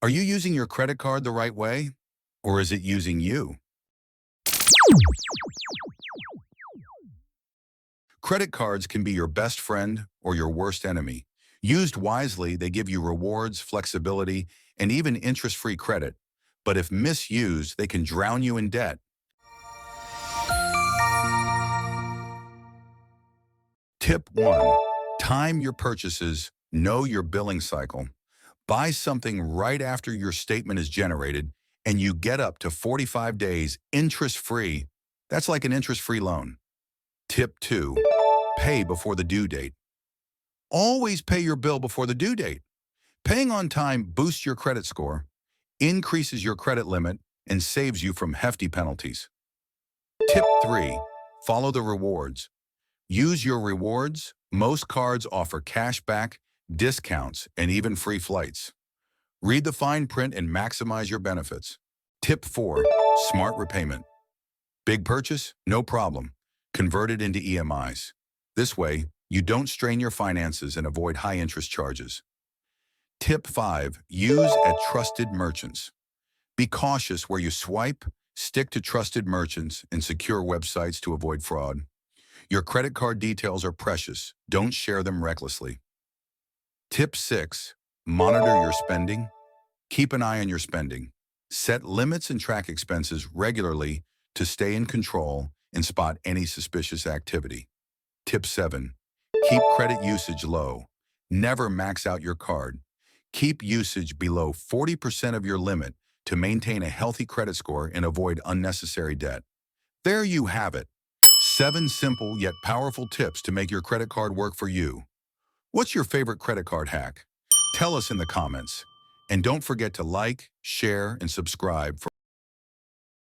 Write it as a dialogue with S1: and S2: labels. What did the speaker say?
S1: Are you using your credit card the right way? Or is it using you? Credit cards can be your best friend or your worst enemy. Used wisely, they give you rewards, flexibility, and even interest-free credit. But if misused, they can drown you in debt. Tip 1. Time your purchases. Know your billing cycle. Buy something right after your statement is generated, and you get up to 45 days interest-free. That's like an interest-free loan. Tip 2. Pay before the due date. Always pay your bill before the due date. Paying on time boosts your credit score, increases your credit limit, and saves you from hefty penalties. Tip 3. Follow the rewards. Use your rewards. Most cards offer cashback, discounts, and even free flights. Read the fine print and maximize your benefits. Tip 4. Smart repayment. Big purchase? No problem. Convert it into EMIs. This way, you don't strain your finances and avoid high interest charges. Tip 5. Use at trusted merchants. Be cautious where you swipe. Stick to trusted merchants and secure websites to avoid fraud. Your credit card details are precious. Don't share them recklessly. Tip 6. Monitor your spending. Keep an eye on your spending. Set limits and track expenses regularly to stay in control and spot any suspicious activity. Tip 7. Keep credit usage low. Never max out your card. Keep usage below 40% of your limit to maintain a healthy credit score and avoid unnecessary debt. There you have it. 7 simple yet powerful tips to make your credit card work for you. What's your favorite credit card hack? Tell us in the comments. And don't forget to like, share, and subscribe for